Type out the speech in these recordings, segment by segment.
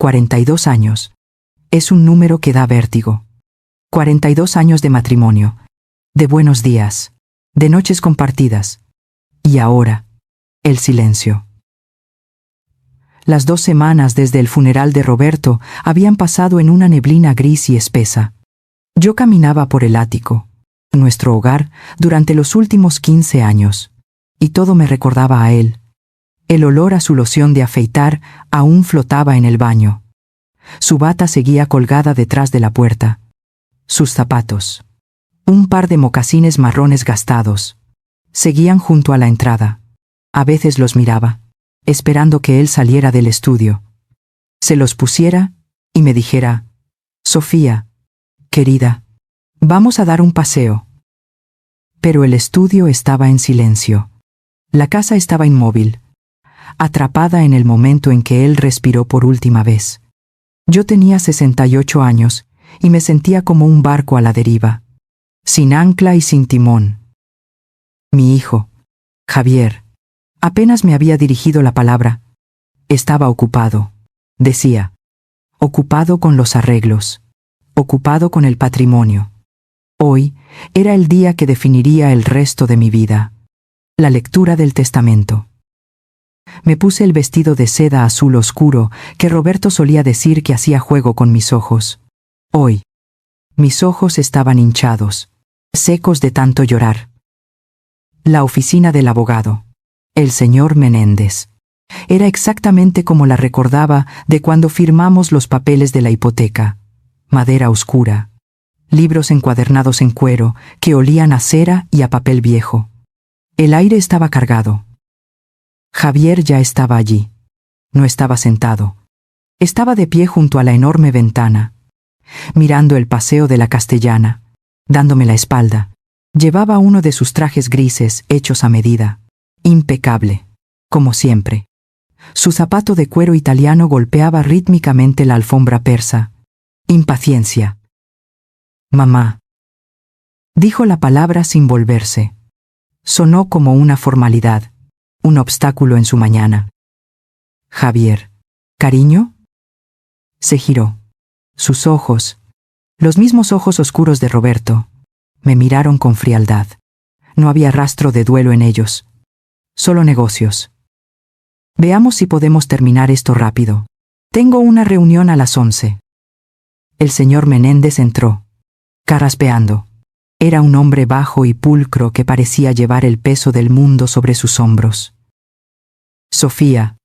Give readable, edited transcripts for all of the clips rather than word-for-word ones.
42 años. Es un número que da vértigo. 42 años de matrimonio, de buenos días, de noches compartidas. Y ahora, el silencio. Las 2 semanas desde el funeral de Roberto habían pasado en una neblina gris y espesa. Yo caminaba por el ático, nuestro hogar, durante los últimos 15 años, y todo me recordaba a él. El olor a su loción de afeitar aún flotaba en el baño. Su bata seguía colgada detrás de la puerta. Sus zapatos, un par de mocasines marrones gastados, seguían junto a la entrada. A veces los miraba, esperando que él saliera del estudio, se los pusiera y me dijera: «Sofía, querida, vamos a dar un paseo». Pero el estudio estaba en silencio. La casa estaba inmóvil, atrapada en el momento en que él respiró por última vez. Yo tenía 68 años y me sentía como un barco a la deriva, sin ancla y sin timón. Mi hijo, Javier, apenas me había dirigido la palabra. Estaba ocupado, decía. Ocupado con los arreglos, ocupado con el patrimonio. Hoy era el día que definiría el resto de mi vida. La lectura del testamento. Me puse el vestido de seda azul oscuro que Roberto solía decir que hacía juego con mis ojos. Hoy, mis ojos estaban hinchados, secos de tanto llorar. La oficina del abogado, el señor Menéndez, era exactamente como la recordaba de cuando firmamos los papeles de la hipoteca. Madera oscura, libros encuadernados en cuero que olían a cera y a papel viejo. El aire estaba cargado. Javier ya estaba allí. No estaba sentado. Estaba de pie junto a la enorme ventana, mirando el paseo de la Castellana, dándome la espalda. Llevaba uno de sus trajes grises hechos a medida, impecable, como siempre. Su zapato de cuero italiano golpeaba rítmicamente la alfombra persa. Impaciencia. «Mamá», dijo la palabra sin volverse. Sonó como una formalidad, un obstáculo en su mañana. «Javier, ¿cariño?». Se giró. Sus ojos, los mismos ojos oscuros de Roberto, me miraron con frialdad. No había rastro de duelo en ellos. Solo negocios. «Veamos si podemos terminar esto rápido. Tengo una reunión a las 11». El señor Menéndez entró, carraspeando. Era un hombre bajo y pulcro que parecía llevar el peso del mundo sobre sus hombros. «Sofía,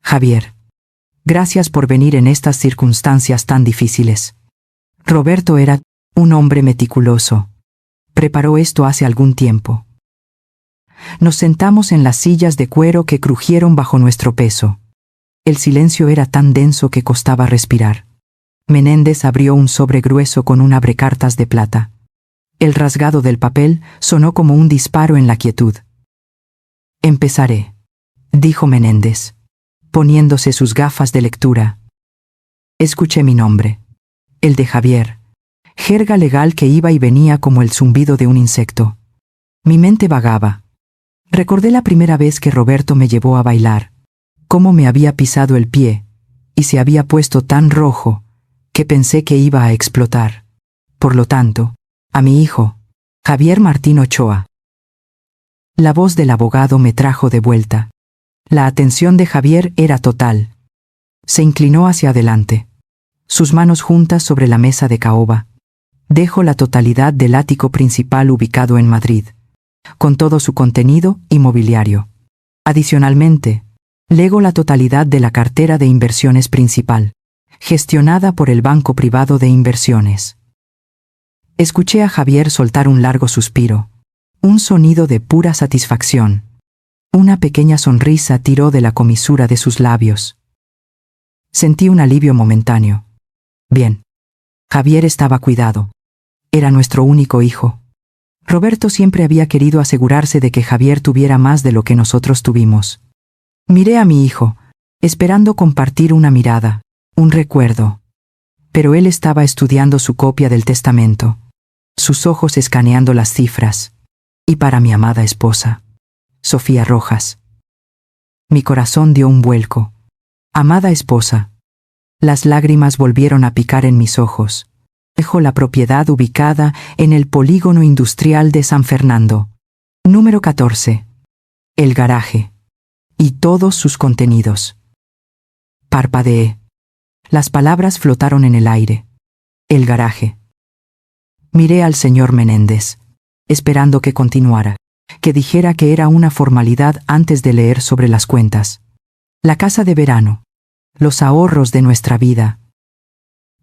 Javier, gracias por venir en estas circunstancias tan difíciles». Roberto era un hombre meticuloso. Preparó esto hace algún tiempo. Nos sentamos en las sillas de cuero que crujieron bajo nuestro peso. El silencio era tan denso que costaba respirar. Menéndez abrió un sobre grueso con un abrecartas de plata. El rasgado del papel sonó como un disparo en la quietud. «Empezaré», dijo Menéndez, poniéndose sus gafas de lectura. Escuché mi nombre, el de Javier, jerga legal que iba y venía como el zumbido de un insecto. Mi mente vagaba. Recordé la primera vez que Roberto me llevó a bailar, cómo me había pisado el pie, y se había puesto tan rojo que pensé que iba a explotar. Por lo tanto, a mi hijo, Javier Martín Ochoa. La voz del abogado me trajo de vuelta. La atención de Javier era total. Se inclinó hacia adelante, sus manos juntas sobre la mesa de caoba. Dejo la totalidad del ático principal ubicado en Madrid, con todo su contenido y mobiliario. Adicionalmente, lego la totalidad de la cartera de inversiones principal, gestionada por el Banco Privado de Inversiones. Escuché a Javier soltar un largo suspiro, un sonido de pura satisfacción. Una pequeña sonrisa tiró de la comisura de sus labios. Sentí un alivio momentáneo. Bien. Javier estaba cuidado. Era nuestro único hijo. Roberto siempre había querido asegurarse de que Javier tuviera más de lo que nosotros tuvimos. Miré a mi hijo, esperando compartir una mirada, un recuerdo. Pero él estaba estudiando su copia del testamento, sus ojos escaneando las cifras. Y para mi amada esposa, Sofía Rojas. Mi corazón dio un vuelco. Amada esposa. Las lágrimas volvieron a picar en mis ojos. Dejo la propiedad ubicada en el polígono industrial de San Fernando. Número 14. El garaje. Y todos sus contenidos. Parpadeé. Las palabras flotaron en el aire. El garaje. Miré al señor Menéndez, esperando que continuara, que dijera que era una formalidad antes de leer sobre las cuentas. La casa de verano. Los ahorros de nuestra vida.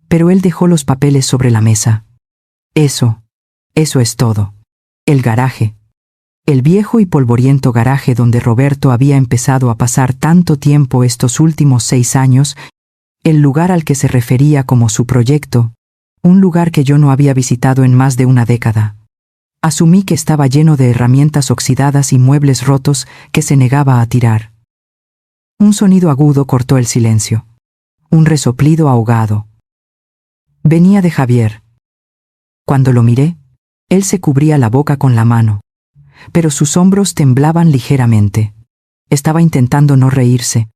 Pero él dejó los papeles sobre la mesa. Eso es todo. El garaje. El viejo y polvoriento garaje donde Roberto había empezado a pasar tanto tiempo estos últimos 6 años, el lugar al que se refería como su proyecto, un lugar que yo no había visitado en más de una década. Asumí que estaba lleno de herramientas oxidadas y muebles rotos que se negaba a tirar. Un sonido agudo cortó el silencio. Un resoplido ahogado. Venía de Javier. Cuando lo miré, él se cubría la boca con la mano, pero sus hombros temblaban ligeramente. Estaba intentando no reírse.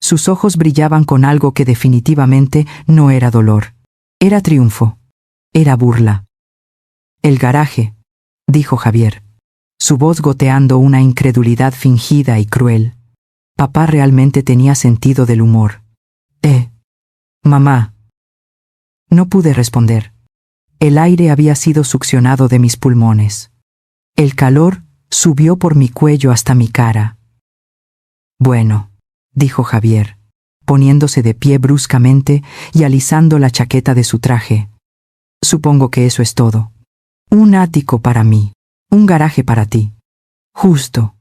Sus ojos brillaban con algo que definitivamente no era dolor. Era triunfo. Era burla. El garaje, dijo Javier, su voz goteando una incredulidad fingida y cruel. Papá realmente tenía sentido del humor. Mamá. No pude responder. El aire había sido succionado de mis pulmones. El calor subió por mi cuello hasta mi cara. Bueno, dijo Javier, poniéndose de pie bruscamente y alisando la chaqueta de su traje. Supongo que eso es todo. Un ático para mí, un garaje para ti. Justo.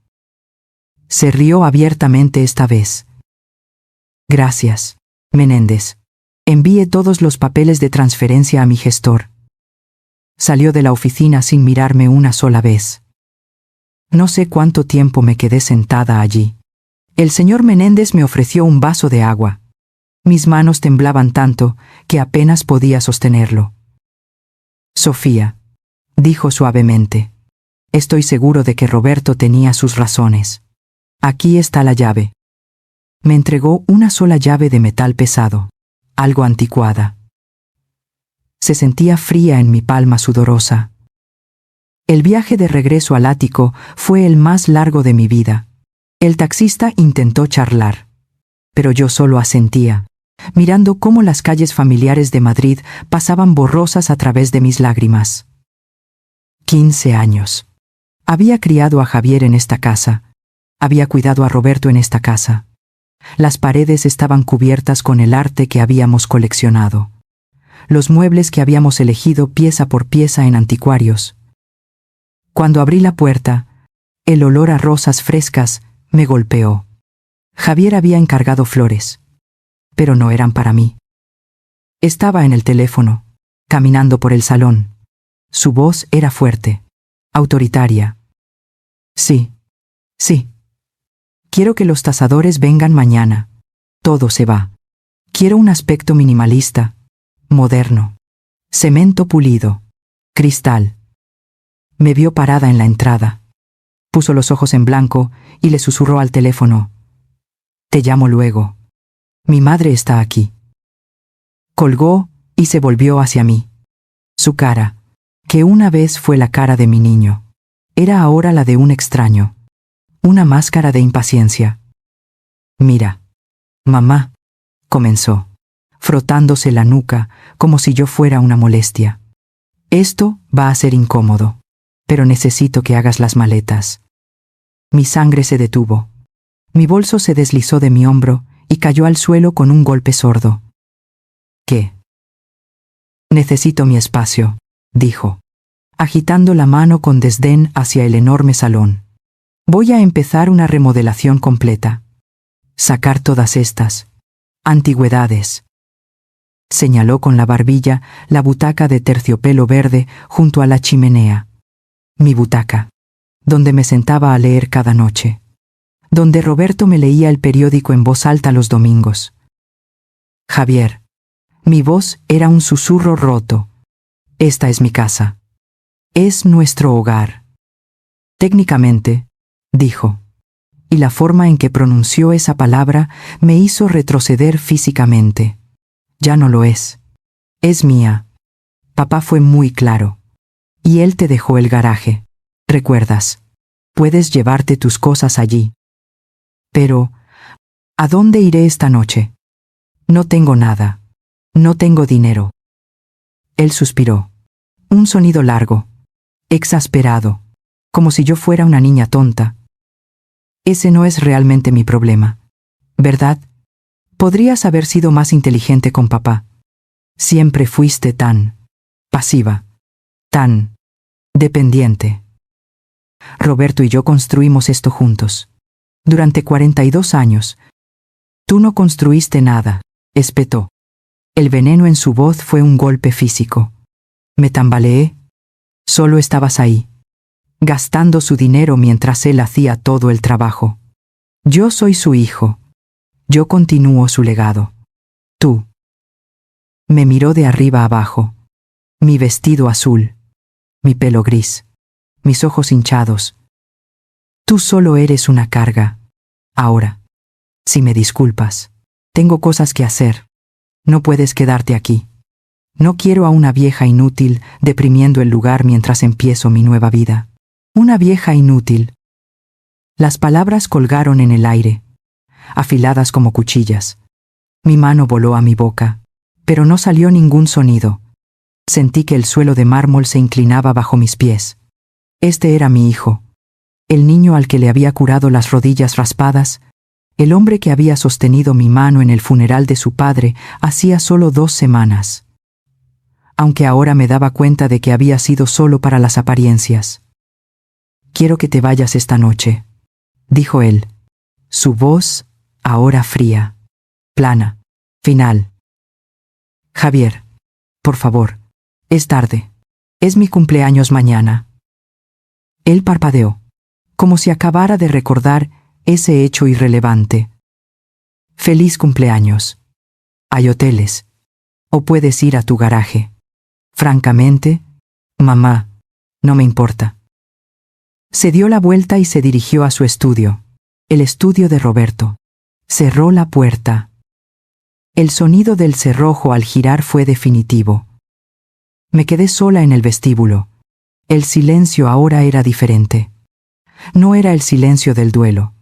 Se rió abiertamente esta vez. Gracias, Menéndez. Envíe todos los papeles de transferencia a mi gestor. Salió de la oficina sin mirarme una sola vez. No sé cuánto tiempo me quedé sentada allí. El señor Menéndez me ofreció un vaso de agua. Mis manos temblaban tanto que apenas podía sostenerlo. Sofía, dijo suavemente, estoy seguro de que Roberto tenía sus razones. Aquí está la llave. Me entregó una sola llave de metal pesado, algo anticuada. Se sentía fría en mi palma sudorosa. El viaje de regreso al ático fue el más largo de mi vida. El taxista intentó charlar, pero yo solo asentía, mirando cómo las calles familiares de Madrid pasaban borrosas a través de mis lágrimas. 15 años. Había criado a Javier en esta casa. Había cuidado a Roberto en esta casa. Las paredes estaban cubiertas con el arte que habíamos coleccionado. Los muebles que habíamos elegido pieza por pieza en anticuarios. Cuando abrí la puerta, el olor a rosas frescas me golpeó. Javier había encargado flores, pero no eran para mí. Estaba en el teléfono, caminando por el salón. Su voz era fuerte, autoritaria. Sí. Quiero que los tasadores vengan mañana. Todo se va. Quiero un aspecto minimalista, moderno. Cemento pulido. Cristal. Me vio parada en la entrada. Puso los ojos en blanco y le susurró al teléfono. Te llamo luego. Mi madre está aquí. Colgó y se volvió hacia mí. Su cara, que una vez fue la cara de mi niño, era ahora la de un extraño. Una máscara de impaciencia. Mira, mamá, comenzó, frotándose la nuca como si yo fuera una molestia. Esto va a ser incómodo, pero necesito que hagas las maletas. Mi sangre se detuvo. Mi bolso se deslizó de mi hombro y cayó al suelo con un golpe sordo. ¿Qué? Necesito mi espacio, dijo, agitando la mano con desdén hacia el enorme salón. Voy a empezar una remodelación completa. Sacar todas estas antigüedades. Señaló con la barbilla la butaca de terciopelo verde junto a la chimenea. Mi butaca, donde me sentaba a leer cada noche. Donde Roberto me leía el periódico en voz alta los domingos. Javier. Mi voz era un susurro roto. Esta es mi casa. Es nuestro hogar. Técnicamente, dijo, y la forma en que pronunció esa palabra me hizo retroceder físicamente. Ya no lo es. Es mía. Papá fue muy claro. Y él te dejó el garaje. ¿Recuerdas? Puedes llevarte tus cosas allí. Pero, ¿a dónde iré esta noche? No tengo nada. No tengo dinero. Él suspiró. Un sonido largo, exasperado, como si yo fuera una niña tonta. Ese no es realmente mi problema, ¿verdad? Podrías haber sido más inteligente con papá. Siempre fuiste tan pasiva, tan dependiente. Roberto y yo construimos esto juntos. Durante 42 años. Tú no construiste nada, espetó. El veneno en su voz fue un golpe físico. Me tambaleé. Solo estabas ahí, gastando su dinero mientras él hacía todo el trabajo. Yo soy su hijo. Yo continúo su legado. Tú. Me miró de arriba abajo. Mi vestido azul. Mi pelo gris. Mis ojos hinchados. Tú solo eres una carga. Ahora, si me disculpas, tengo cosas que hacer. No puedes quedarte aquí. No quiero a una vieja inútil deprimiendo el lugar mientras empiezo mi nueva vida. Una vieja inútil. Las palabras colgaron en el aire, afiladas como cuchillas. Mi mano voló a mi boca, pero no salió ningún sonido. Sentí que el suelo de mármol se inclinaba bajo mis pies. Este era mi hijo, el niño al que le había curado las rodillas raspadas, el hombre que había sostenido mi mano en el funeral de su padre hacía solo 2 semanas. Aunque ahora me daba cuenta de que había sido solo para las apariencias. Quiero que te vayas esta noche, dijo él. Su voz, ahora fría, plana, final. Javier, por favor, es tarde. Es mi cumpleaños mañana. Él parpadeó, como si acabara de recordar ese hecho irrelevante. Feliz cumpleaños. Hay hoteles. O puedes ir a tu garaje. Francamente, mamá, no me importa. Se dio la vuelta y se dirigió a su estudio, el estudio de Roberto. Cerró la puerta. El sonido del cerrojo al girar fue definitivo. Me quedé sola en el vestíbulo. El silencio ahora era diferente. No era el silencio del duelo.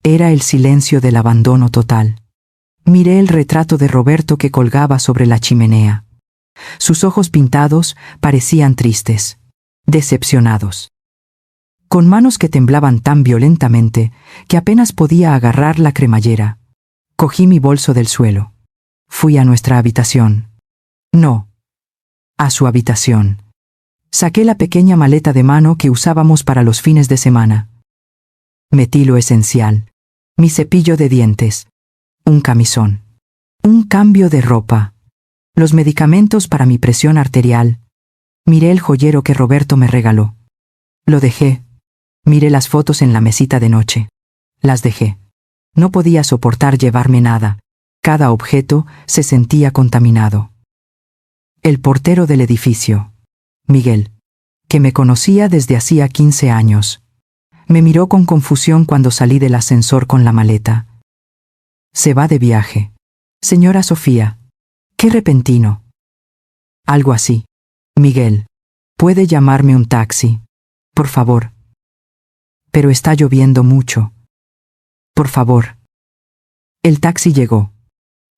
Era el silencio del abandono total. Miré el retrato de Roberto que colgaba sobre la chimenea. Sus ojos pintados parecían tristes, decepcionados. Con manos que temblaban tan violentamente que apenas podía agarrar la cremallera, cogí mi bolso del suelo. Fui a nuestra habitación. No. A su habitación. Saqué la pequeña maleta de mano que usábamos para los fines de semana. Metí lo esencial. Mi cepillo de dientes. Un camisón. Un cambio de ropa. Los medicamentos para mi presión arterial. Miré el joyero que Roberto me regaló. Lo dejé. Miré las fotos en la mesita de noche. Las dejé. No podía soportar llevarme nada. Cada objeto se sentía contaminado. El portero del edificio, Miguel, que me conocía desde hacía 15 años, me miró con confusión cuando salí del ascensor con la maleta. Se va de viaje. Señora Sofía. ¡Qué repentino! Algo así. Miguel, ¿puede llamarme un taxi? Por favor. Pero está lloviendo mucho. Por favor. El taxi llegó.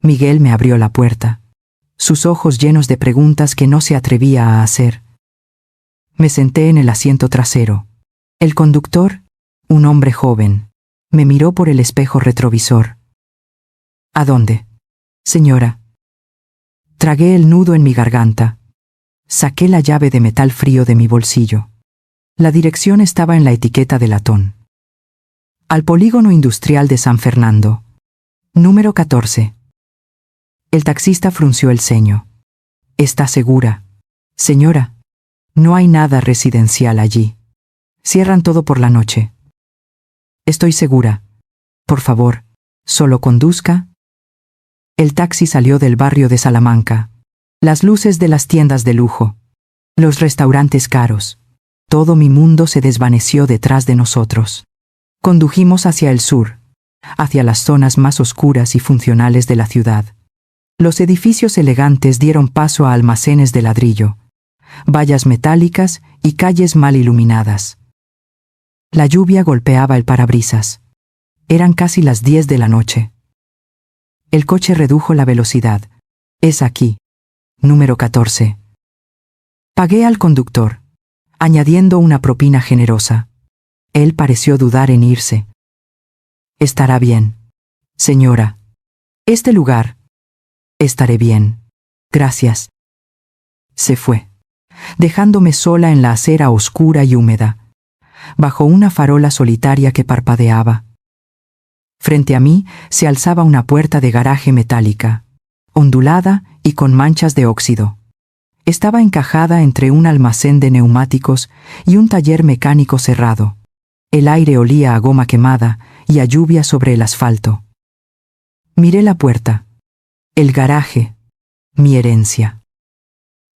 Miguel me abrió la puerta, sus ojos llenos de preguntas que no se atrevía a hacer. Me senté en el asiento trasero. El conductor, un hombre joven, me miró por el espejo retrovisor. ¿A dónde? Señora. Tragué el nudo en mi garganta. Saqué la llave de metal frío de mi bolsillo. La dirección estaba en la etiqueta de latón. Al polígono industrial de San Fernando. Número 14. El taxista frunció el ceño. ¿Está segura? Señora, no hay nada residencial allí. Cierran todo por la noche. Estoy segura. Por favor, solo conduzca. El taxi salió del barrio de Salamanca. Las luces de las tiendas de lujo. Los restaurantes caros. Todo mi mundo se desvaneció detrás de nosotros. Condujimos hacia el sur, hacia las zonas más oscuras y funcionales de la ciudad. Los edificios elegantes dieron paso a almacenes de ladrillo, vallas metálicas y calles mal iluminadas. La lluvia golpeaba el parabrisas. Eran casi las 10 de la noche. El coche redujo la velocidad. Es aquí. Número 14. Pagué al conductor, añadiendo una propina generosa. Él pareció dudar en irse. Estará bien, señora. Este lugar. Estaré bien. Gracias. Se fue, dejándome sola en la acera oscura y húmeda, bajo una farola solitaria que parpadeaba. Frente a mí se alzaba una puerta de garaje metálica, ondulada y con manchas de óxido. Estaba encajada entre un almacén de neumáticos y un taller mecánico cerrado. El aire olía a goma quemada y a lluvia sobre el asfalto. Miré la puerta. El garaje. Mi herencia.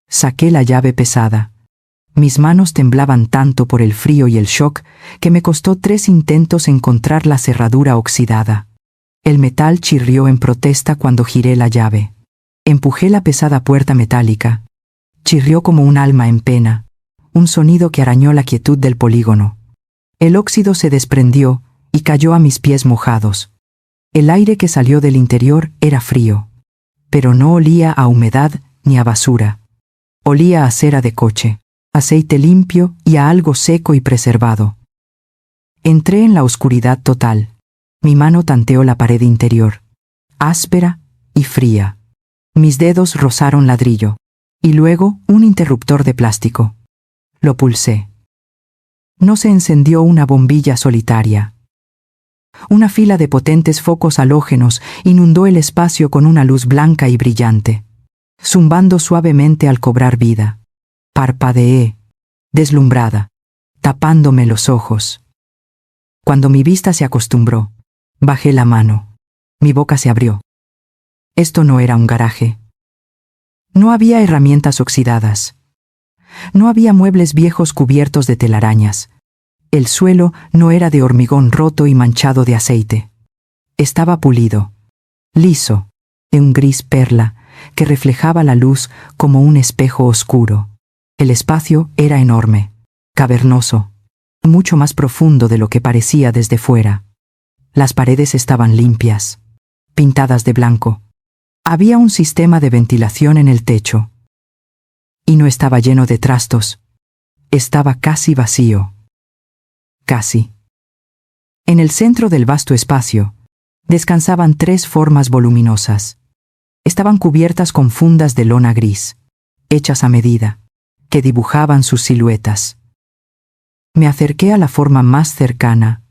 Saqué la llave pesada. Mis manos temblaban tanto por el frío y el shock que me costó 3 intentos encontrar la cerradura oxidada. El metal chirrió en protesta cuando giré la llave. Empujé la pesada puerta metálica. Chirrió como un alma en pena, un sonido que arañó la quietud del polígono. El óxido se desprendió y cayó a mis pies mojados. El aire que salió del interior era frío, pero no olía a humedad ni a basura. Olía a cera de coche, aceite limpio y a algo seco y preservado. Entré en la oscuridad total. Mi mano tanteó la pared interior, áspera y fría. Mis dedos rozaron ladrillo, y luego un interruptor de plástico. Lo pulsé. No se encendió una bombilla solitaria. Una fila de potentes focos halógenos inundó el espacio con una luz blanca y brillante, zumbando suavemente al cobrar vida. Parpadeé, deslumbrada, tapándome los ojos. Cuando mi vista se acostumbró, bajé la mano. Mi boca se abrió. Esto no era un garaje. No había herramientas oxidadas. No había muebles viejos cubiertos de telarañas. El suelo no era de hormigón roto y manchado de aceite. Estaba pulido, liso, de un gris perla que reflejaba la luz como un espejo oscuro. El espacio era enorme, cavernoso, mucho más profundo de lo que parecía desde fuera. Las paredes estaban limpias, pintadas de blanco. Había un sistema de ventilación en el techo. Y no estaba lleno de trastos. Estaba casi vacío. Casi. En el centro del vasto espacio, descansaban 3 formas voluminosas. Estaban cubiertas con fundas de lona gris, hechas a medida, que dibujaban sus siluetas. Me acerqué a la forma más cercana,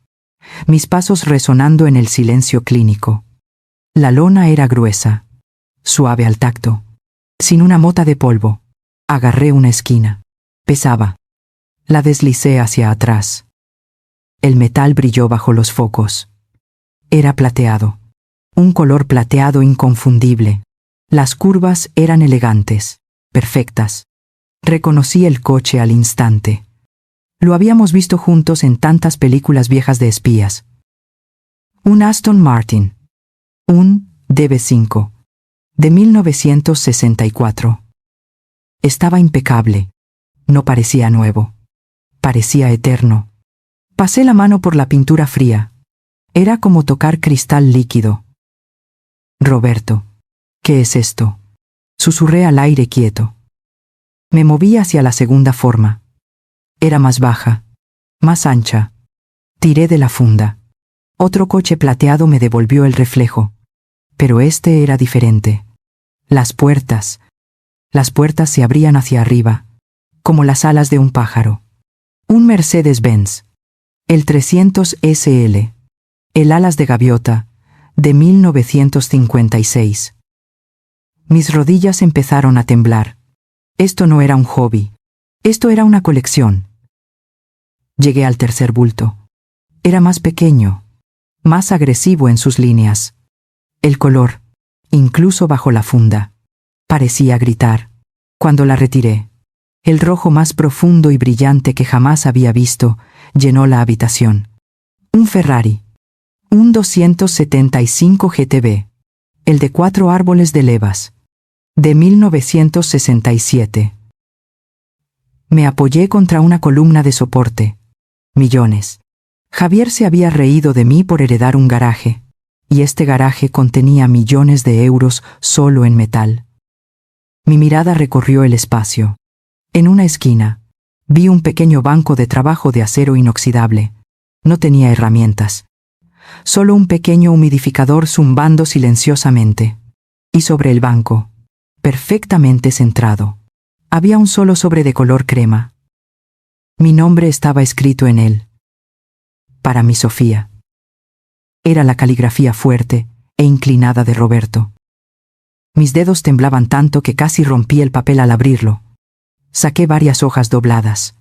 mis pasos resonando en el silencio clínico. La lona era gruesa, suave al tacto, sin una mota de polvo. Agarré una esquina. Pesaba. La deslicé hacia atrás. El metal brilló bajo los focos. Era plateado. Un color plateado inconfundible. Las curvas eran elegantes, perfectas. Reconocí el coche al instante. Lo habíamos visto juntos en tantas películas viejas de espías. Un Aston Martin. Un DB5. De 1964. Estaba impecable. No parecía nuevo. Parecía eterno. Pasé la mano por la pintura fría. Era como tocar cristal líquido. Roberto, ¿qué es esto? Susurré al aire quieto. Me moví hacia la segunda forma. Era más baja, más ancha. Tiré de la funda. Otro coche plateado me devolvió el reflejo. Pero este era diferente. Las puertas se abrían hacia arriba, como las alas de un pájaro. Un Mercedes-Benz. El 300 SL. El alas de gaviota, de 1956. Mis rodillas empezaron a temblar. Esto no era un hobby. Esto era una colección. Llegué al tercer bulto. Era más pequeño, más agresivo en sus líneas. El color, incluso bajo la funda, parecía gritar. Cuando la retiré, el rojo más profundo y brillante que jamás había visto llenó la habitación. Un Ferrari. Un 275 GTB. el de 4 árboles de levas, de 1967. Me apoyé contra una columna de soporte. Millones. Javier se había reído de mí por heredar un garaje, y este garaje contenía millones de euros solo en metal. Mi mirada recorrió el espacio. En una esquina, vi un pequeño banco de trabajo de acero inoxidable. No tenía herramientas. Solo un pequeño humidificador zumbando silenciosamente. Y sobre el banco, perfectamente centrado, había un solo sobre de color crema. Mi nombre estaba escrito en él. Para mi Sofía. Era la caligrafía fuerte e inclinada de Roberto. Mis dedos temblaban tanto que casi rompí el papel al abrirlo. Saqué varias hojas dobladas.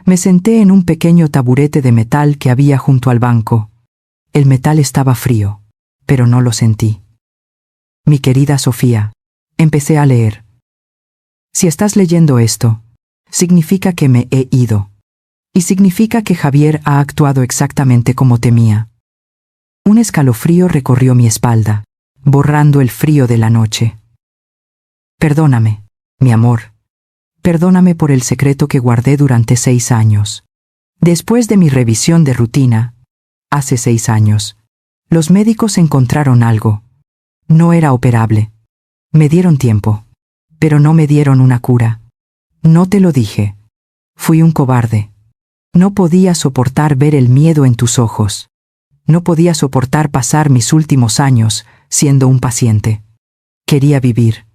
Me senté en un pequeño taburete de metal que había junto al banco. El metal estaba frío, pero no lo sentí. Mi querida Sofía, empecé a leer. Si estás leyendo esto, significa que me he ido. Y significa que Javier ha actuado exactamente como temía. Un escalofrío recorrió mi espalda, borrando el frío de la noche. Perdóname, mi amor. Perdóname por el secreto que guardé durante 6 años. Después de mi revisión de rutina, hace 6 años, los médicos encontraron algo. No era operable. Me dieron tiempo, pero no me dieron una cura. No te lo dije. Fui un cobarde. No podía soportar ver el miedo en tus ojos. No podía soportar pasar mis últimos años siendo un paciente. Quería vivir.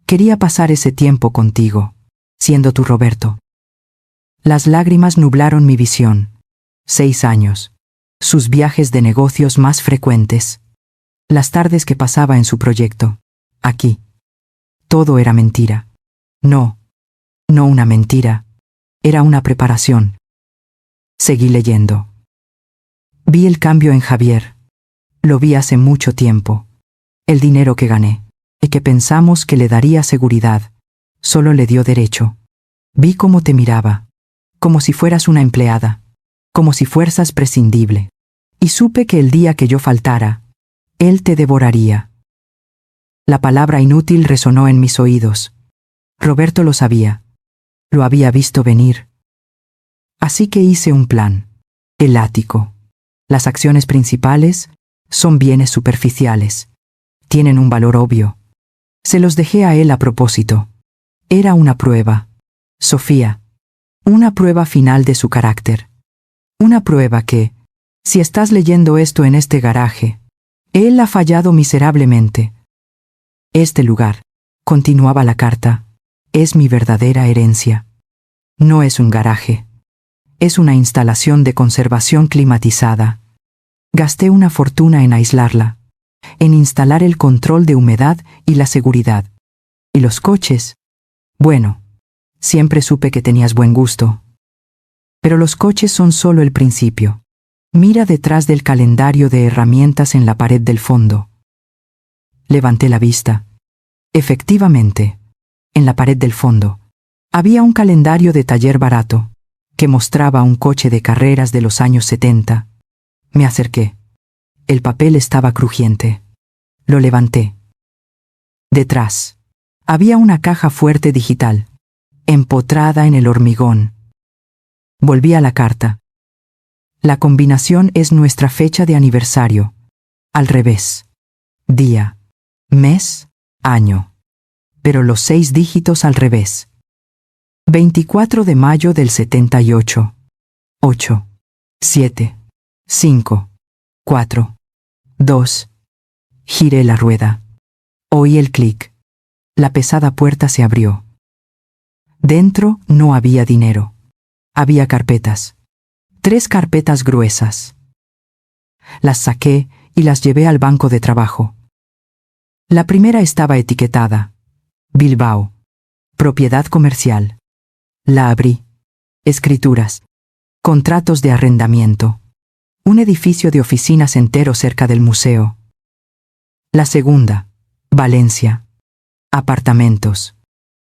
Quería pasar ese tiempo contigo, siendo tu Roberto. Las lágrimas nublaron mi visión. 6 años. Sus viajes de negocios más frecuentes. Las tardes que pasaba en su proyecto. Aquí. Todo era mentira. No una mentira. Era una preparación. Seguí leyendo. Vi el cambio en Javier. Lo vi hace mucho tiempo. El dinero que gané, y que pensamos que le daría seguridad, solo le dio derecho. Vi cómo te miraba, como si fueras una empleada, como si fueras prescindible. Y supe que el día que yo faltara, él te devoraría. La palabra inútil resonó en mis oídos. Roberto lo sabía. Lo había visto venir. Así que hice un plan. El ático. Las acciones principales son bienes superficiales. Tienen un valor obvio. Se los dejé a él a propósito. Era una prueba. Sofía. Una prueba final de su carácter. Una prueba que, si estás leyendo esto en este garaje, él ha fallado miserablemente. Este lugar, continuaba la carta, es mi verdadera herencia. No es un garaje. Es una instalación de conservación climatizada. Gasté una fortuna en aislarla, en instalar el control de humedad y la seguridad. ¿Y los coches? Bueno, siempre supe que tenías buen gusto. Pero los coches son solo el principio. Mira detrás del calendario de herramientas en la pared del fondo. Levanté la vista. Efectivamente, en la pared del fondo, había un calendario de taller barato, que mostraba un coche de carreras de los años 70. Me acerqué. El papel estaba crujiente. Lo levanté. Detrás, había una caja fuerte digital, empotrada en el hormigón. Volví a la carta. La combinación es nuestra fecha de aniversario. Al revés. Día, mes, año. Pero los 6 dígitos al revés. 24 de mayo del 78. 8, 7, 5, 4, 2. Giré la rueda. Oí el clic. La pesada puerta se abrió. Dentro no había dinero. Había carpetas. 3 carpetas gruesas. Las saqué y las llevé al banco de trabajo. La primera estaba etiquetada. Bilbao. Propiedad comercial. La abrí. Escrituras. Contratos de arrendamiento. Un edificio de oficinas entero cerca del museo. La segunda. Valencia. Apartamentos.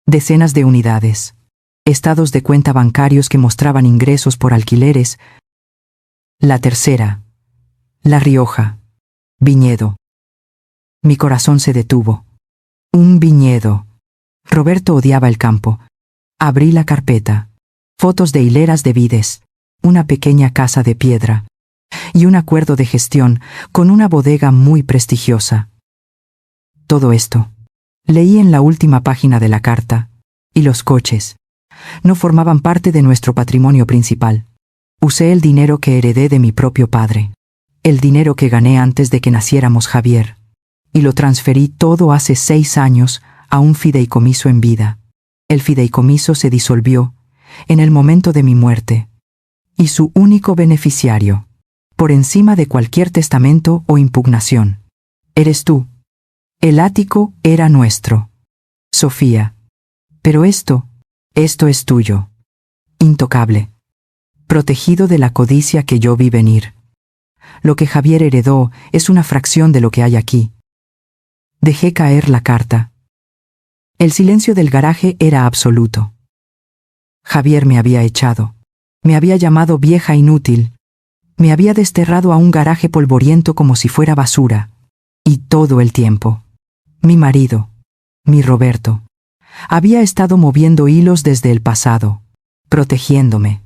Decenas de unidades. Estados de cuenta bancarios que mostraban ingresos por alquileres. La tercera. La Rioja. Viñedo. Mi corazón se detuvo. Un viñedo. Roberto odiaba el campo. Abrí la carpeta. Fotos de hileras de vides, una pequeña casa de piedra y un acuerdo de gestión con una bodega muy prestigiosa. Todo esto. Leí en la última página de la carta. Y los coches. No formaban parte de nuestro patrimonio principal. Usé el dinero que heredé de mi propio padre. El dinero que gané antes de que naciéramos Javier. Y lo transferí todo hace 6 años a un fideicomiso en vida. El fideicomiso se disolvió en el momento de mi muerte. Y su único beneficiario, por encima de cualquier testamento o impugnación, eres tú. El ático era nuestro. Sofía. Pero esto es tuyo. Intocable. Protegido de la codicia que yo vi venir. Lo que Javier heredó es una fracción de lo que hay aquí. Dejé caer la carta. El silencio del garaje era absoluto. Javier me había echado. Me había llamado vieja inútil. Me había desterrado a un garaje polvoriento como si fuera basura. Y todo el tiempo. Mi marido, mi Roberto, había estado moviendo hilos desde el pasado, protegiéndome.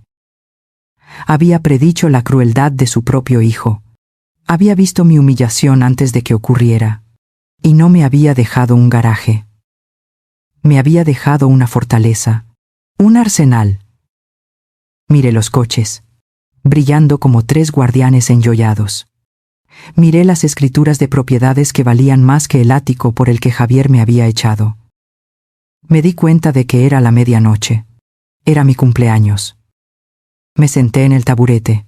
Había predicho la crueldad de su propio hijo. Había visto mi humillación antes de que ocurriera. Y no me había dejado un garaje. Me había dejado una fortaleza, un arsenal. Miré los coches, brillando como 3 guardianes enjollados. Miré las escrituras de propiedades que valían más que el ático por el que Javier me había echado. Me di cuenta de que era la medianoche. Era mi cumpleaños. Me senté en el taburete,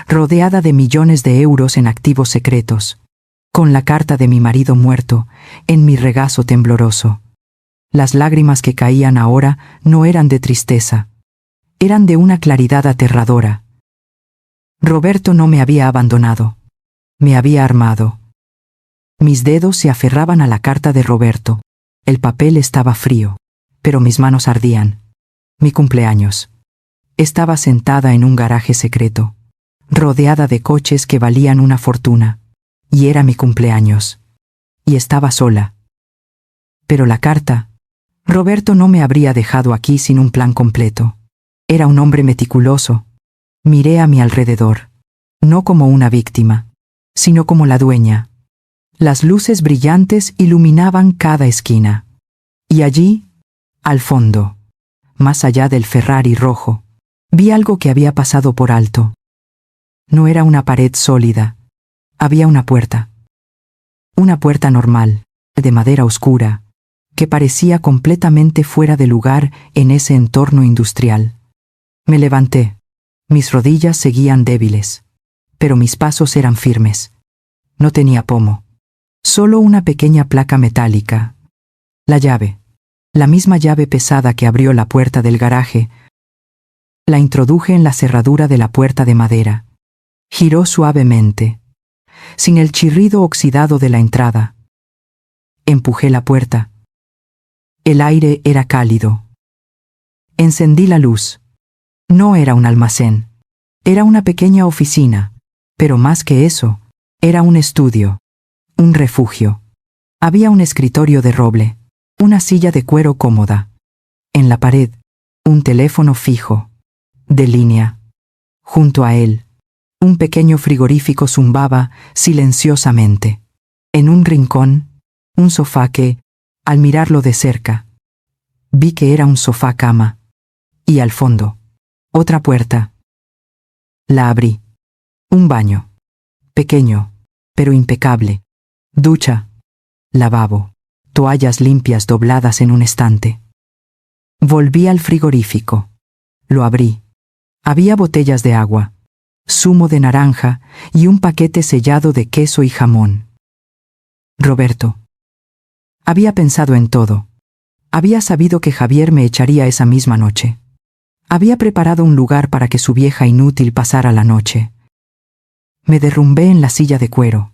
rodeada de millones de euros en activos secretos, con la carta de mi marido muerto en mi regazo tembloroso. Las lágrimas que caían ahora no eran de tristeza, eran de una claridad aterradora. Roberto no me había abandonado, me había armado. Mis dedos se aferraban a la carta de Roberto. El papel estaba frío, pero mis manos ardían. Mi cumpleaños. Estaba sentada en un garaje secreto, rodeada de coches que valían una fortuna, y era mi cumpleaños. Y estaba sola. Pero la carta, Roberto no me habría dejado aquí sin un plan completo. Era un hombre meticuloso. Miré a mi alrededor, no como una víctima, sino como la dueña. Las luces brillantes iluminaban cada esquina. Y allí, al fondo, más allá del Ferrari rojo, vi algo que había pasado por alto. No era una pared sólida. Había una puerta. Una puerta normal, de madera oscura, que parecía completamente fuera de lugar en ese entorno industrial. Me levanté. Mis rodillas seguían débiles, pero mis pasos eran firmes. No tenía pomo. Solo una pequeña placa metálica. La llave. La misma llave pesada que abrió la puerta del garaje. La introduje en la cerradura de la puerta de madera. Giró suavemente, sin el chirrido oxidado de la entrada. Empujé la puerta. El aire era cálido. Encendí la luz. No era un almacén. Era una pequeña oficina, pero más que eso, era un estudio, un refugio. Había un escritorio de roble, una silla de cuero cómoda. En la pared, un teléfono fijo, de línea. Junto a él, un pequeño frigorífico zumbaba silenciosamente. En un rincón, un sofá que, al mirarlo de cerca, vi que era un sofá cama. Y al fondo, otra puerta. La abrí. Un baño. Pequeño, pero impecable. Ducha. Lavabo. Toallas limpias dobladas en un estante. Volví al frigorífico. Lo abrí. Había botellas de agua, zumo de naranja y un paquete sellado de queso y jamón. Roberto. Había pensado en todo. Había sabido que Javier me echaría esa misma noche. Había preparado un lugar para que su vieja inútil pasara la noche. Me derrumbé en la silla de cuero.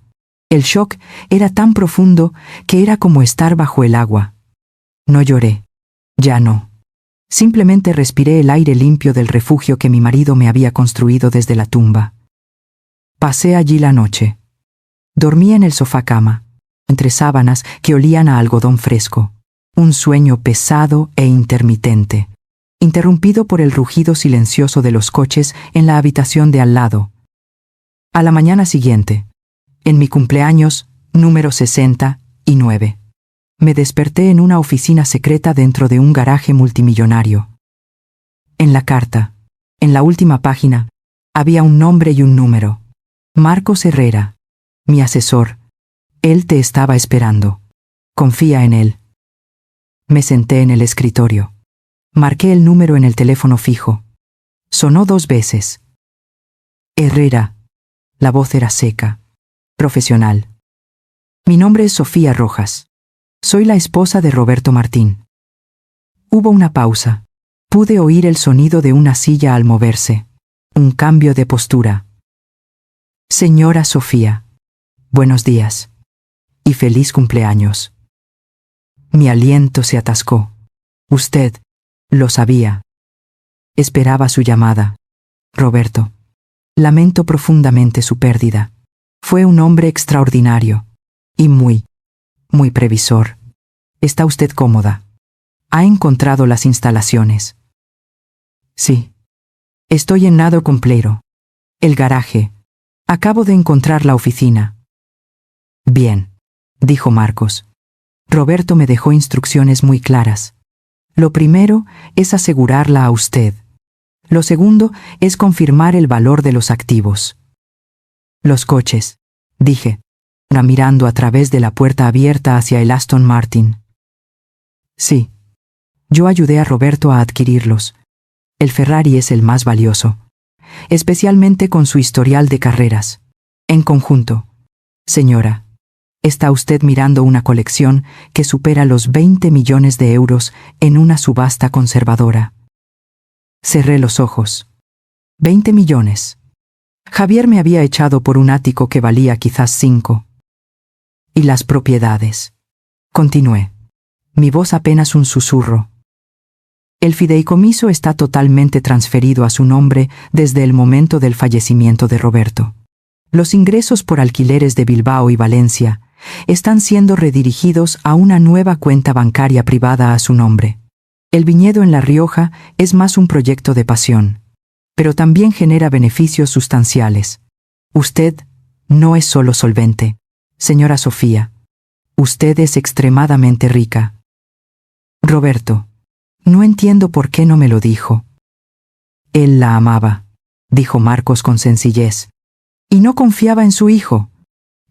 El shock era tan profundo que era como estar bajo el agua. No lloré. Ya no. Simplemente respiré el aire limpio del refugio que mi marido me había construido desde la tumba. Pasé allí la noche. Dormí en el sofá cama, entre sábanas que olían a algodón fresco. Un sueño pesado e intermitente, interrumpido por el rugido silencioso de los coches en la habitación de al lado. A la mañana siguiente, en mi cumpleaños número 69, me desperté en una oficina secreta dentro de un garaje multimillonario. En la carta, en la última página, había un nombre y un número. Marcos Herrera, mi asesor. Él te estaba esperando. Confía en él. Me senté en el escritorio. Marqué el número en el teléfono fijo. Sonó 2 veces. Herrera. La voz era seca, profesional. Mi nombre es Sofía Rojas. Soy la esposa de Roberto Martín. Hubo una pausa. Pude oír el sonido de una silla al moverse. Un cambio de postura. Señora Sofía, buenos días. Y feliz cumpleaños. Mi aliento se atascó. Usted lo sabía. Esperaba su llamada. Roberto. Lamento profundamente su pérdida. Fue un hombre extraordinario. Y muy previsor. ¿Está usted cómoda? ¿Ha encontrado las instalaciones? Sí. Estoy en Nado Compleiro. El garaje. Acabo de encontrar la oficina. Bien, dijo Marcos. Roberto me dejó instrucciones muy claras. Lo primero es asegurarla a usted. Lo segundo es confirmar el valor de los activos. Los coches, dije, mirando a través de la puerta abierta hacia el Aston Martin. Sí. Yo ayudé a Roberto a adquirirlos. El Ferrari es el más valioso, especialmente con su historial de carreras. En conjunto, señora, está usted mirando una colección que supera los 20 millones de euros en una subasta conservadora. Cerré los ojos. 20 millones. Javier me había echado por un ático que valía quizás 5. ¿Y las propiedades? Continué. Mi voz apenas un susurro. El fideicomiso está totalmente transferido a su nombre desde el momento del fallecimiento de Roberto. Los ingresos por alquileres de Bilbao y Valencia están siendo redirigidos a una nueva cuenta bancaria privada a su nombre. El viñedo en La Rioja es más un proyecto de pasión, pero también genera beneficios sustanciales. Usted no es solo solvente, señora Sofía. Usted es extremadamente rica. Roberto, no entiendo por qué no me lo dijo. Él la amaba, dijo Marcos con sencillez. Y no confiaba en su hijo.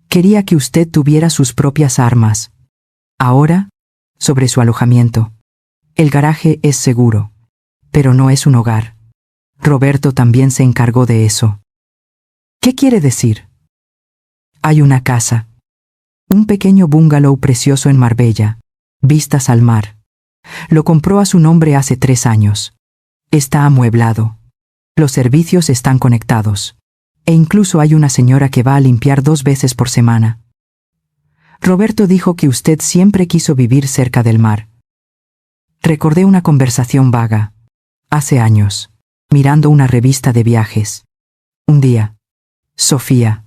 Quería que usted tuviera sus propias armas. Ahora, sobre su alojamiento. El garaje es seguro, pero no es un hogar. Roberto también se encargó de eso. ¿Qué quiere decir? Hay una casa. Un pequeño bungalow precioso en Marbella, vistas al mar. Lo compró a su nombre hace 3 años. Está amueblado. Los servicios están conectados. E incluso hay una señora que va a limpiar 2 veces por semana. Roberto dijo que usted siempre quiso vivir cerca del mar. Recordé una conversación vaga, hace años, mirando una revista de viajes. Un día. Sofía,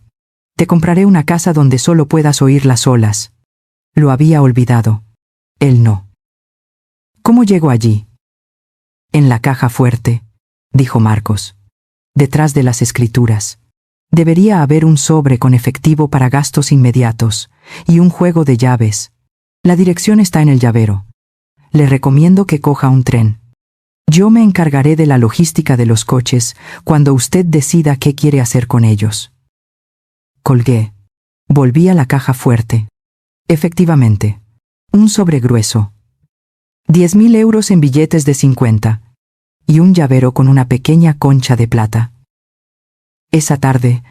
te compraré una casa donde solo puedas oír las olas. Lo había olvidado. Él no. ¿Cómo llego allí? En la caja fuerte, dijo Marcos. Detrás de las escrituras. Debería haber un sobre con efectivo para gastos inmediatos y un juego de llaves. La dirección está en el llavero. Le recomiendo que coja un tren. Yo me encargaré de la logística de los coches cuando usted decida qué quiere hacer con ellos. Colgué. Volví a la caja fuerte. Efectivamente. Un sobre grueso. 10.000 euros en billetes de 50. Y un llavero con una pequeña concha de plata. Esa tarde,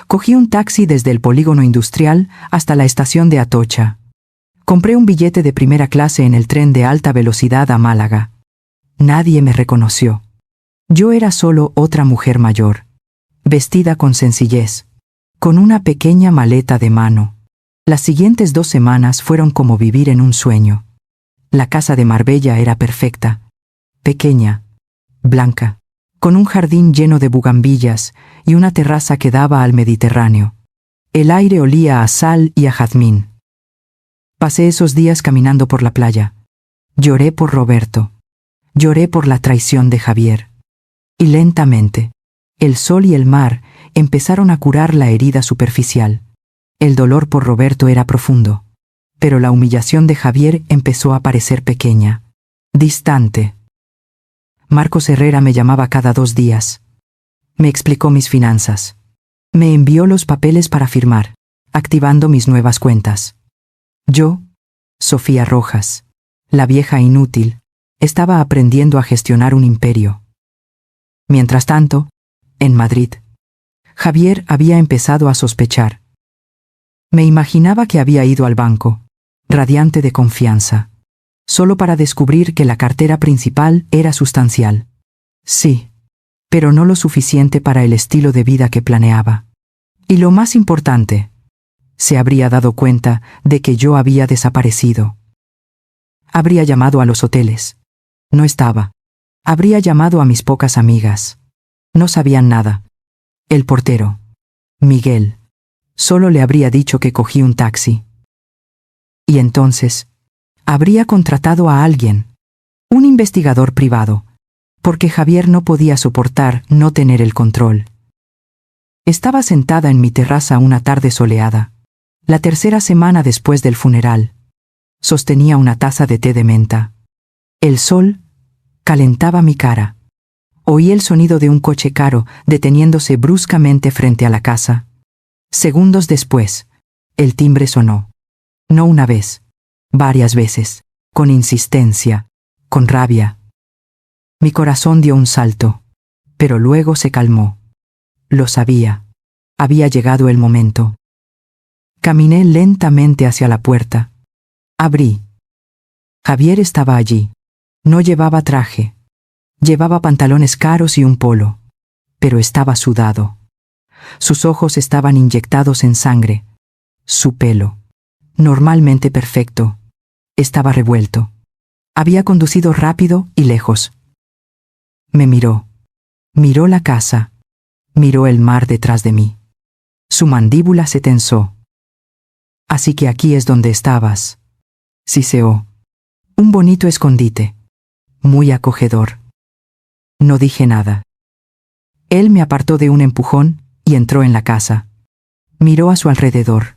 cogí un taxi desde el polígono industrial hasta la estación de Atocha. Compré un billete de primera clase en el tren de alta velocidad a Málaga. Nadie me reconoció. Yo era solo otra mujer mayor, vestida con sencillez, con una pequeña maleta de mano. Las siguientes 2 semanas fueron como vivir en un sueño. La casa de Marbella era perfecta, pequeña, blanca, con un jardín lleno de bugambillas y una terraza que daba al Mediterráneo. El aire olía a sal y a jazmín. Pasé esos días caminando por la playa. Lloré por Roberto. Lloré por la traición de Javier. Y lentamente, el sol y el mar empezaron a curar la herida superficial. El dolor por Roberto era profundo, pero la humillación de Javier empezó a parecer pequeña, distante. Marcos Herrera me llamaba cada 2 días. Me explicó mis finanzas. Me envió los papeles para firmar, activando mis nuevas cuentas. Yo, Sofía Rojas, la vieja inútil, estaba aprendiendo a gestionar un imperio. Mientras tanto, en Madrid, Javier había empezado a sospechar. Me imaginaba que había ido al banco, radiante de confianza, solo para descubrir que la cartera principal era sustancial. Sí, pero no lo suficiente para el estilo de vida que planeaba. Y lo más importante, se habría dado cuenta de que yo había desaparecido. Habría llamado a los hoteles. No estaba. Habría llamado a mis pocas amigas. No sabían nada. El portero, Miguel, solo le habría dicho que cogí un taxi. Y entonces, habría contratado a alguien, un investigador privado, porque Javier no podía soportar no tener el control. Estaba sentada en mi terraza una tarde soleada, la tercera semana después del funeral. Sostenía una taza de té de menta. El sol calentaba mi cara. Oí el sonido de un coche caro deteniéndose bruscamente frente a la casa. Segundos después, el timbre sonó. No una vez, varias veces, con insistencia, con rabia. Mi corazón dio un salto, pero luego se calmó. Lo sabía. Había llegado el momento. Caminé lentamente hacia la puerta. Abrí. Javier estaba allí. No llevaba traje. Llevaba pantalones caros y un polo, pero estaba sudado. Sus ojos estaban inyectados en sangre. Su pelo, normalmente perfecto, estaba revuelto. Había conducido rápido y lejos. Me miró. Miró la casa. Miró el mar detrás de mí. Su mandíbula se tensó. Así que aquí es donde estabas. Siseó. Un bonito escondite. Muy acogedor. No dije nada. Él me apartó de un empujón y entró en la casa. Miró a su alrededor,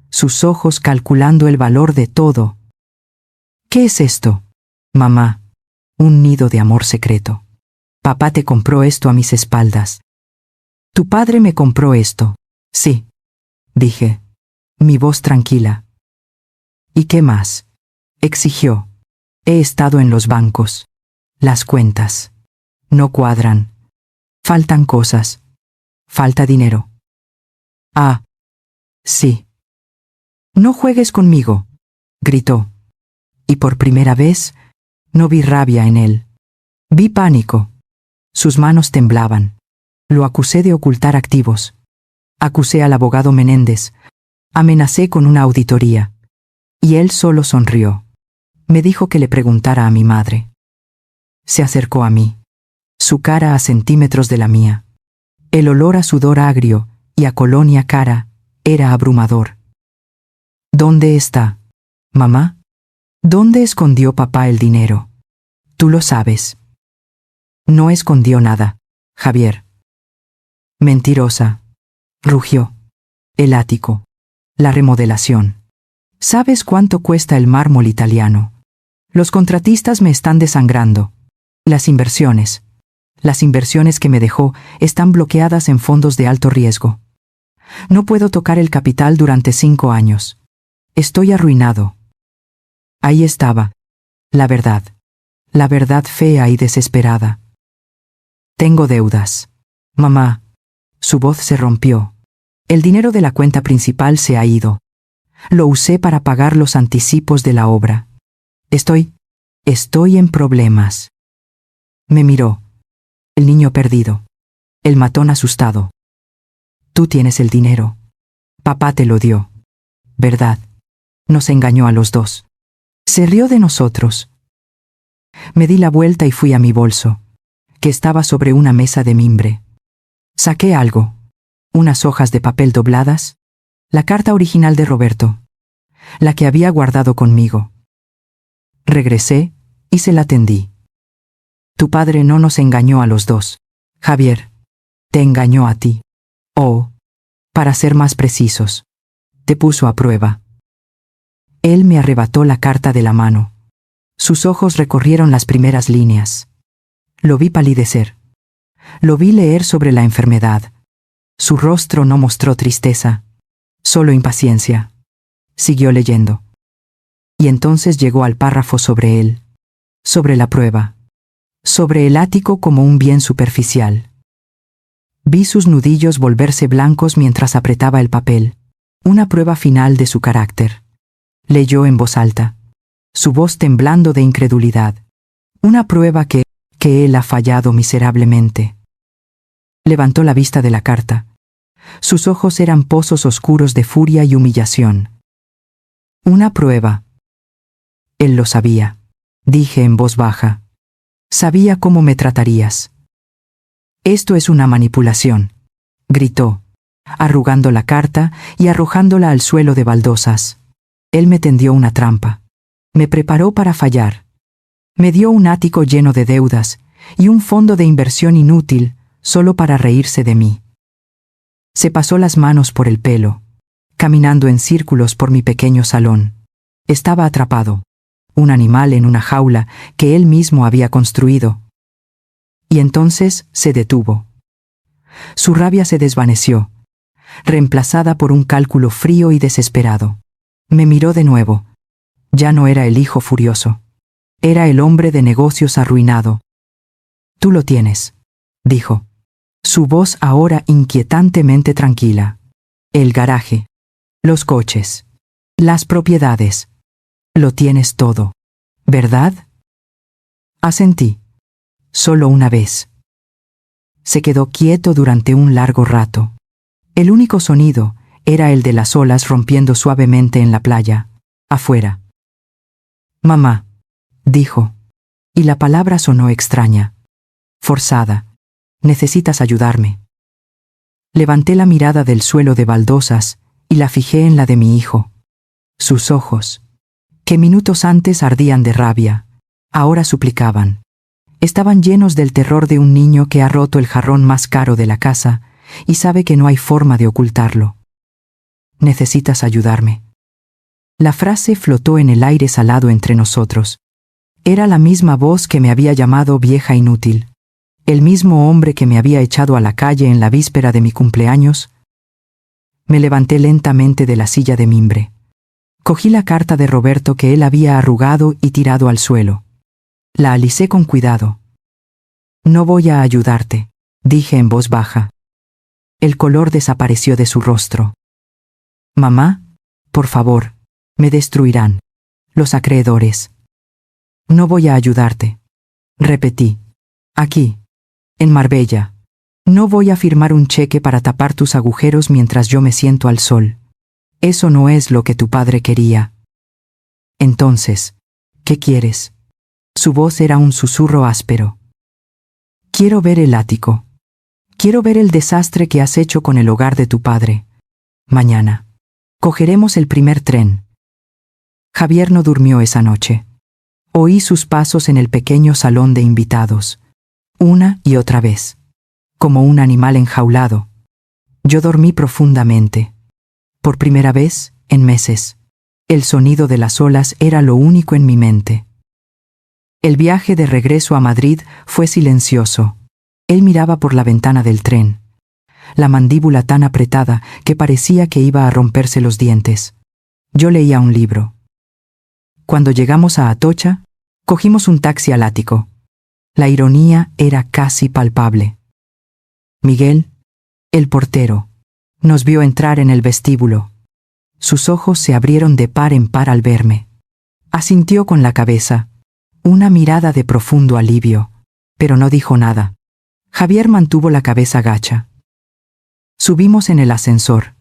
sus ojos calculando el valor de todo. ¿Qué es esto, mamá? Un nido de amor secreto. Papá te compró esto a mis espaldas. Tu padre me compró esto. Sí, dije, mi voz tranquila. ¿Y qué más? Exigió. He estado en los bancos. Las cuentas no cuadran. Faltan cosas. Falta dinero. Ah, sí. No juegues conmigo, gritó. Y por primera vez, no vi rabia en él. Vi pánico. Sus manos temblaban. Lo acusé de ocultar activos. Acusé al abogado Menéndez. Amenacé con una auditoría. Y él solo sonrió. Me dijo que le preguntara a mi madre. Se acercó a mí. Su cara a centímetros de la mía. El olor a sudor agrio y a colonia cara era abrumador. ¿Dónde está, mamá? ¿Dónde escondió papá el dinero? Tú lo sabes. No escondió nada, Javier. Mentirosa. Rugió. El ático. La remodelación. ¿Sabes cuánto cuesta el mármol italiano? Los contratistas me están desangrando. Las inversiones que me dejó están bloqueadas en fondos de alto riesgo. No puedo tocar el capital durante 5 años. Estoy arruinado. Ahí estaba. La verdad fea y desesperada. Tengo deudas. Mamá. Su voz se rompió. El dinero de la cuenta principal se ha ido. Lo usé para pagar los anticipos de la obra. Estoy en problemas. Me miró. El niño perdido. El matón asustado. Tú tienes el dinero. Papá te lo dio. ¿Verdad? Nos engañó a los dos. Se rió de nosotros. Me di la vuelta y fui a mi bolso, que estaba sobre una mesa de mimbre. Saqué algo. Unas hojas de papel dobladas. La carta original de Roberto. la que había guardado conmigo. Regresé y se la tendí. Tu padre no nos engañó a los dos. Javier, te engañó a ti. O, para ser más precisos, te puso a prueba. Él me arrebató la carta de la mano. Sus ojos recorrieron las primeras líneas. Lo vi palidecer. Lo vi leer sobre la enfermedad. Su rostro no mostró tristeza, solo impaciencia. Siguió leyendo. Y entonces llegó al párrafo sobre él, sobre la prueba, sobre el ático como un bien superficial. Vi sus nudillos volverse blancos mientras apretaba el papel, una prueba final de su carácter. Leyó en voz alta, su voz temblando de incredulidad. Una prueba que él ha fallado miserablemente. Levantó la vista de la carta. Sus ojos eran pozos oscuros de furia y humillación. Una prueba. Él lo sabía, dije en voz baja. Sabía cómo me tratarías. Esto es una manipulación, gritó, arrugando la carta y arrojándola al suelo de baldosas. Él me tendió una trampa. Me preparó para fallar. Me dio un ático lleno de deudas y un fondo de inversión inútil solo para reírse de mí. Se pasó las manos por el pelo, caminando en círculos por mi pequeño salón. Estaba atrapado, un animal en una jaula que él mismo había construido. Y entonces se detuvo. Su rabia se desvaneció, reemplazada por un cálculo frío y desesperado. Me miró de nuevo. Ya no era el hijo furioso. Era el hombre de negocios arruinado. Tú lo tienes, dijo. Su voz ahora inquietantemente tranquila. El garaje, los coches, las propiedades. Lo tienes todo, ¿verdad? Asentí. Solo una vez. Se quedó quieto durante un largo rato. El único sonido era el de las olas rompiendo suavemente en la playa, afuera. Mamá, dijo, y la palabra sonó extraña, forzada. Necesitas ayudarme. Levanté la mirada del suelo de baldosas y la fijé en la de mi hijo. Sus ojos, que minutos antes ardían de rabia, ahora suplicaban. Estaban llenos del terror de un niño que ha roto el jarrón más caro de la casa y sabe que no hay forma de ocultarlo. Necesitas ayudarme. La frase flotó en el aire salado entre nosotros. Era la misma voz que me había llamado vieja inútil. El mismo hombre que me había echado a la calle en la víspera de mi cumpleaños. Me levanté lentamente de la silla de mimbre. Cogí la carta de Roberto que él había arrugado y tirado al suelo. La alisé con cuidado. No voy a ayudarte, dije en voz baja. El color desapareció de su rostro. Mamá, por favor, me destruirán. Los acreedores. No voy a ayudarte. Repetí. Aquí. En Marbella. No voy a firmar un cheque para tapar tus agujeros mientras yo me siento al sol. Eso no es lo que tu padre quería. Entonces, ¿qué quieres? Su voz era un susurro áspero. Quiero ver el ático. Quiero ver el desastre que has hecho con el hogar de tu padre. Mañana. Cogeremos el primer tren. Javier no durmió esa noche. Oí sus pasos en el pequeño salón de invitados. Una y otra vez. Como un animal enjaulado. Yo dormí profundamente. Por primera vez, en meses. El sonido de las olas era lo único en mi mente. El viaje de regreso a Madrid fue silencioso. Él miraba por la ventana del tren. La mandíbula tan apretada que parecía que iba a romperse los dientes. Yo leía un libro. Cuando llegamos a Atocha, cogimos un taxi al ático. La ironía era casi palpable. Miguel, el portero, nos vio entrar en el vestíbulo. Sus ojos se abrieron de par en par al verme. Asintió con la cabeza, una mirada de profundo alivio, pero no dijo nada. Javier mantuvo la cabeza gacha. Subimos en el ascensor,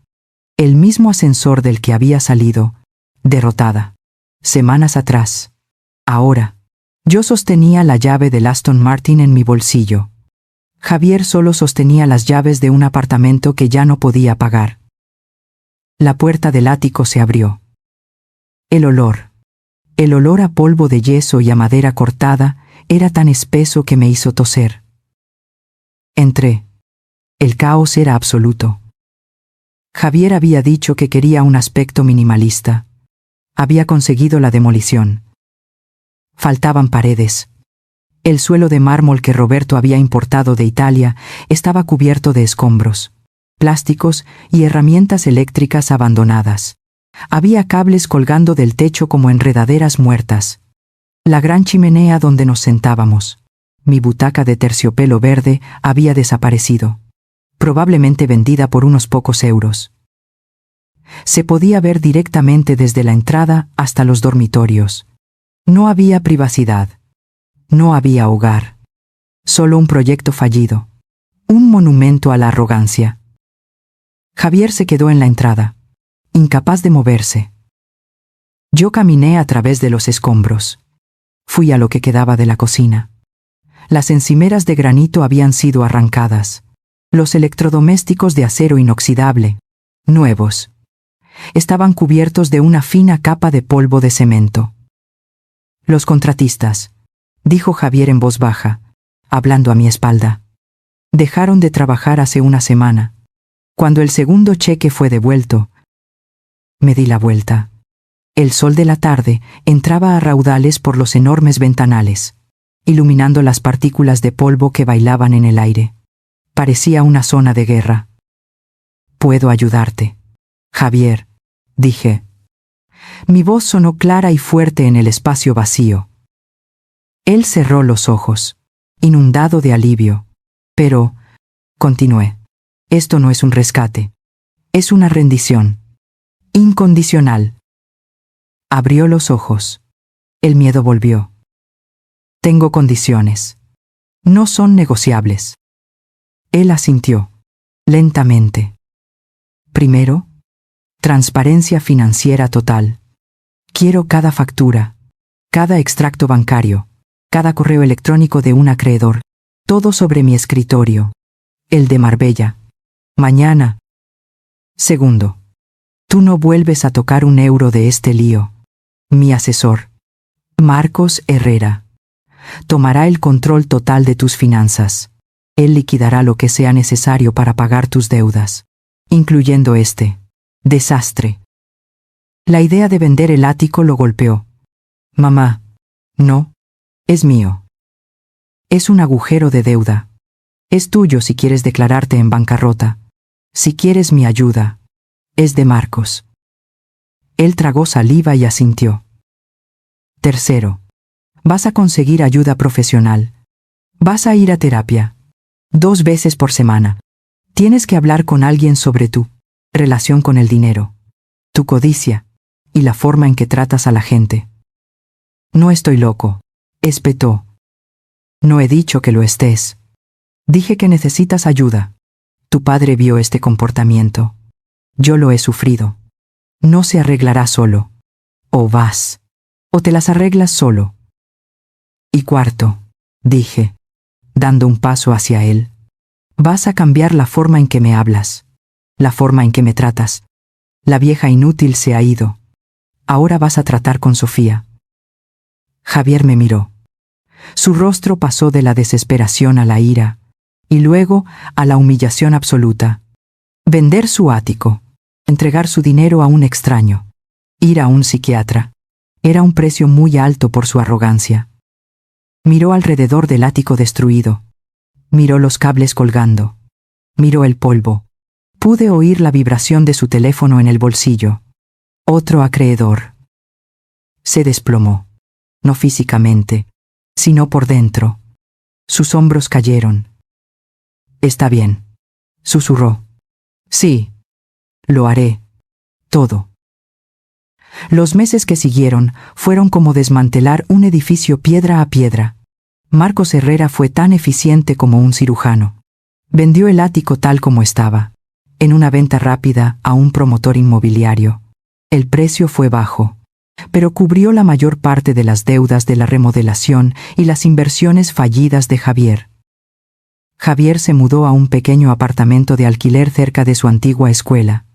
el mismo ascensor del que había salido, derrotada, semanas atrás. Ahora, yo sostenía la llave del Aston Martin en mi bolsillo. Javier solo sostenía las llaves de un apartamento que ya no podía pagar. La puerta del ático se abrió. El olor. El olor a polvo de yeso y a madera cortada era tan espeso que me hizo toser. Entré. El caos era absoluto. Javier había dicho que quería un aspecto minimalista. Había conseguido la demolición. Faltaban paredes. El suelo de mármol que Roberto había importado de Italia estaba cubierto de escombros, plásticos y herramientas eléctricas abandonadas. Había cables colgando del techo como enredaderas muertas. La gran chimenea donde nos sentábamos, mi butaca de terciopelo verde, había desaparecido, probablemente vendida por unos pocos euros. Se podía ver directamente desde la entrada hasta los dormitorios. No había privacidad. No había hogar. Solo un proyecto fallido. Un monumento a la arrogancia. Javier se quedó en la entrada, incapaz de moverse. Yo caminé a través de los escombros. Fui a lo que quedaba de la cocina. Las encimeras de granito habían sido arrancadas. Los electrodomésticos de acero inoxidable, nuevos, estaban cubiertos de una fina capa de polvo de cemento. Los contratistas, dijo Javier en voz baja, hablando a mi espalda, dejaron de trabajar hace una semana. Cuando el segundo cheque fue devuelto, me di la vuelta. El sol de la tarde entraba a raudales por los enormes ventanales, iluminando las partículas de polvo que bailaban en el aire. Parecía una zona de guerra. Puedo ayudarte, Javier, dije. Mi voz sonó clara y fuerte en el espacio vacío. Él cerró los ojos, inundado de alivio. Pero, continué, esto no es un rescate. Es una rendición. Incondicional. Abrió los ojos. El miedo volvió. Tengo condiciones. No son negociables. Él asintió, lentamente. Primero, transparencia financiera total. Quiero cada factura, cada extracto bancario, cada correo electrónico de un acreedor, todo sobre mi escritorio. El de Marbella. Mañana. Segundo, tú no vuelves a tocar un euro de este lío. Mi asesor, Marcos Herrera, tomará el control total de tus finanzas. Él liquidará lo que sea necesario para pagar tus deudas, incluyendo este desastre. La idea de vender el ático lo golpeó. Mamá, no, es mío. Es un agujero de deuda. Es tuyo si quieres declararte en bancarrota. Si quieres mi ayuda, es de Marcos. Él tragó saliva y asintió. Tercero, vas a conseguir ayuda profesional. Vas a ir a terapia. 2 veces por semana. Tienes que hablar con alguien sobre tu relación con el dinero, tu codicia y la forma en que tratas a la gente. No estoy loco, espetó. No he dicho que lo estés. Dije que necesitas ayuda. Tu padre vio este comportamiento. Yo lo he sufrido. No se arreglará solo. O vas, o te las arreglas solo. Y cuarto, dije, dando un paso hacia él, vas a cambiar la forma en que me hablas, la forma en que me tratas. La vieja inútil se ha ido. Ahora vas a tratar con Sofía. Javier me miró. Su rostro pasó de la desesperación a la ira, y luego a la humillación absoluta. Vender su ático, entregar su dinero a un extraño, ir a un psiquiatra, era un precio muy alto por su arrogancia. Miró alrededor del ático destruido. Miró los cables colgando. Miró el polvo. Pude oír la vibración de su teléfono en el bolsillo. Otro acreedor. Se desplomó. No físicamente, sino por dentro. Sus hombros cayeron. Está bien, susurró. Sí, lo haré. Todo. Los meses que siguieron fueron como desmantelar un edificio piedra a piedra. Marcos Herrera fue tan eficiente como un cirujano. Vendió el ático tal como estaba, en una venta rápida a un promotor inmobiliario. El precio fue bajo, pero cubrió la mayor parte de las deudas de la remodelación y las inversiones fallidas de Javier. Javier se mudó a un pequeño apartamento de alquiler cerca de su antigua escuela.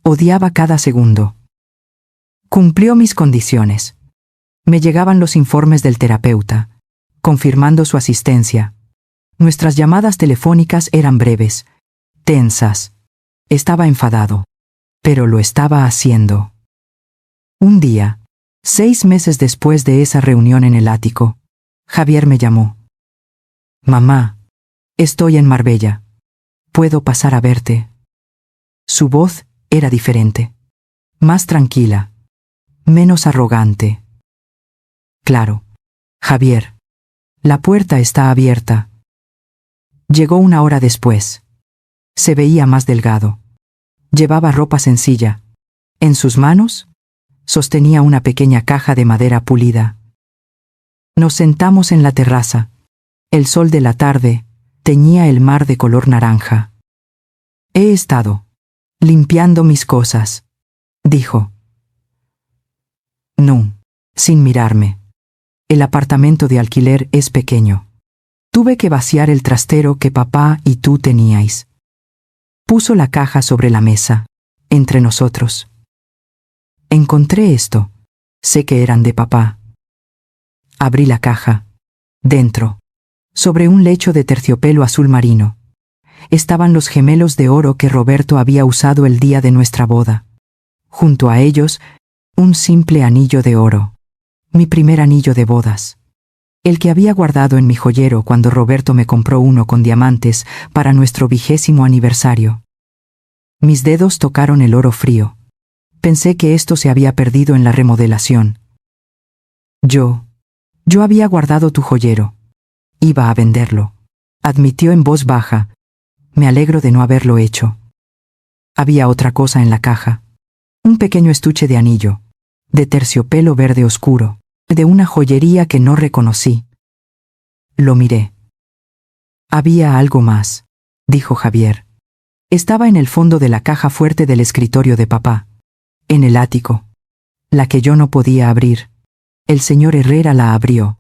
Odiaba cada segundo. Cumplió mis condiciones. Me llegaban los informes del terapeuta, confirmando su asistencia. Nuestras llamadas telefónicas eran breves, tensas. Estaba enfadado, pero lo estaba haciendo. Un día, 6 meses después de esa reunión en el ático, Javier me llamó. Mamá, estoy en Marbella. ¿Puedo pasar a verte? Su voz era diferente, más tranquila, menos arrogante. Claro, Javier, la puerta está abierta. Llegó 1 hora después. Se veía más delgado. Llevaba ropa sencilla. En sus manos, sostenía una pequeña caja de madera pulida. Nos sentamos en la terraza. El sol de la tarde teñía el mar de color naranja. He estado limpiando mis cosas, dijo. No, sin mirarme. El apartamento de alquiler es pequeño. Tuve que vaciar el trastero que papá y tú teníais. Puso la caja sobre la mesa, entre nosotros. Encontré esto. Sé que eran de papá. Abrí la caja. Dentro, sobre un lecho de terciopelo azul marino, estaban los gemelos de oro que Roberto había usado el día de nuestra boda. Junto a ellos, un simple anillo de oro. Mi primer anillo de bodas. El que había guardado en mi joyero cuando Roberto me compró uno con diamantes para nuestro 20º aniversario. Mis dedos tocaron el oro frío. Pensé que esto se había perdido en la remodelación. Yo había guardado tu joyero. Iba a venderlo. Admitió en voz baja. Me alegro de no haberlo hecho. Había otra cosa en la caja. Un pequeño estuche de anillo, de terciopelo verde oscuro, de una joyería que no reconocí. Lo miré. Había algo más, dijo Javier. Estaba en el fondo de la caja fuerte del escritorio de papá, en el ático, la que yo no podía abrir. El señor Herrera la abrió.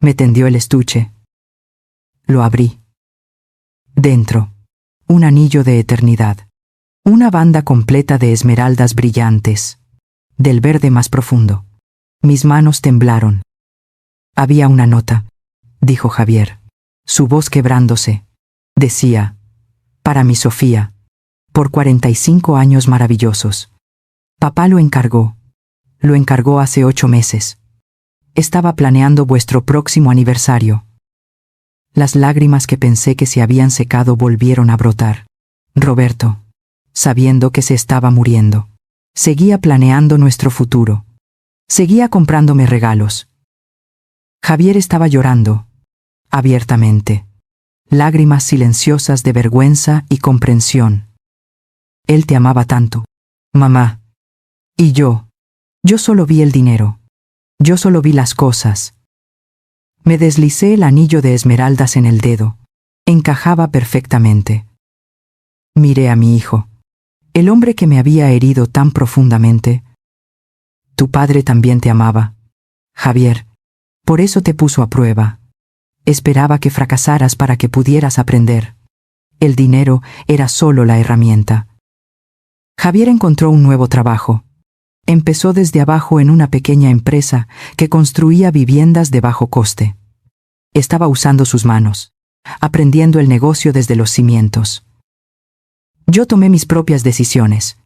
Me tendió el estuche. Lo abrí. Dentro, un anillo de eternidad. Una banda completa de esmeraldas brillantes, del verde más profundo. Mis manos temblaron. Había una nota, dijo Javier, su voz quebrándose. Decía, para mi Sofía, por 45 años maravillosos. Papá lo encargó hace 8 meses. Estaba planeando vuestro próximo aniversario. Las lágrimas que pensé que se habían secado volvieron a brotar. Roberto, sabiendo que se estaba muriendo, seguía planeando nuestro futuro. Seguía comprándome regalos. Javier estaba llorando, abiertamente. Lágrimas silenciosas de vergüenza y comprensión. Él te amaba tanto, mamá. Y yo solo vi el dinero. Yo solo vi las cosas. Me deslicé el anillo de esmeraldas en el dedo. Encajaba perfectamente. Miré a mi hijo, el hombre que me había herido tan profundamente. Tu padre también te amaba, Javier. Por eso te puso a prueba. Esperaba que fracasaras para que pudieras aprender. El dinero era solo la herramienta. Javier encontró un nuevo trabajo. Empezó desde abajo en una pequeña empresa que construía viviendas de bajo coste. Estaba usando sus manos, aprendiendo el negocio desde los cimientos. Yo tomé mis propias decisiones.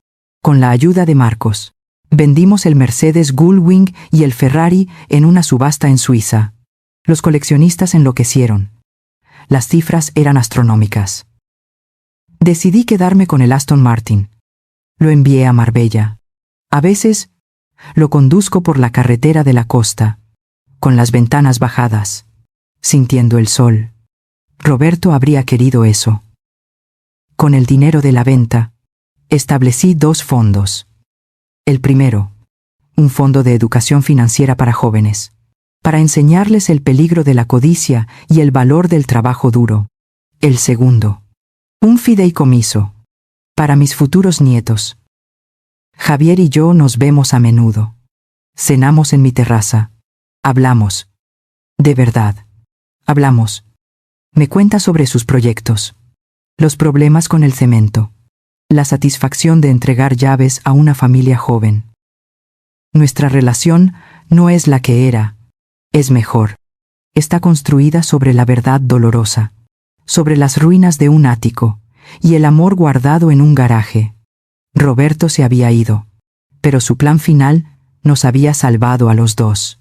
Con la ayuda de Marcos, vendimos el Mercedes Gullwing y el Ferrari en una subasta en Suiza. Los coleccionistas enloquecieron. Las cifras eran astronómicas. Decidí quedarme con el Aston Martin. Lo envié a Marbella. A veces, lo conduzco por la carretera de la costa, con las ventanas bajadas, sintiendo el sol. Roberto habría querido eso. Con el dinero de la venta, establecí 2 fondos. El primero, un fondo de educación financiera para jóvenes, para enseñarles el peligro de la codicia y el valor del trabajo duro. El segundo, un fideicomiso, para mis futuros nietos. Javier y yo nos vemos a menudo. Cenamos en mi terraza. Hablamos. De verdad. Hablamos. Me cuenta sobre sus proyectos. Los problemas con el cemento. La satisfacción de entregar llaves a una familia joven. Nuestra relación no es la que era, es mejor. Está construida sobre la verdad dolorosa, sobre las ruinas de un ático y el amor guardado en un garaje. Roberto se había ido, pero su plan final nos había salvado a los dos.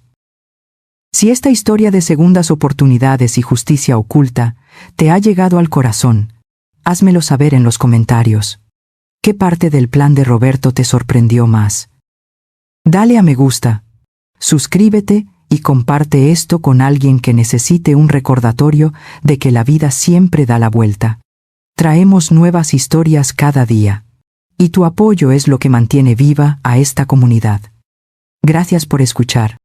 Si esta historia de segundas oportunidades y justicia oculta te ha llegado al corazón, házmelo saber en los comentarios. ¿Qué parte del plan de Roberto te sorprendió más? Dale a me gusta, suscríbete y comparte esto con alguien que necesite un recordatorio de que la vida siempre da la vuelta. Traemos nuevas historias cada día, y tu apoyo es lo que mantiene viva a esta comunidad. Gracias por escuchar.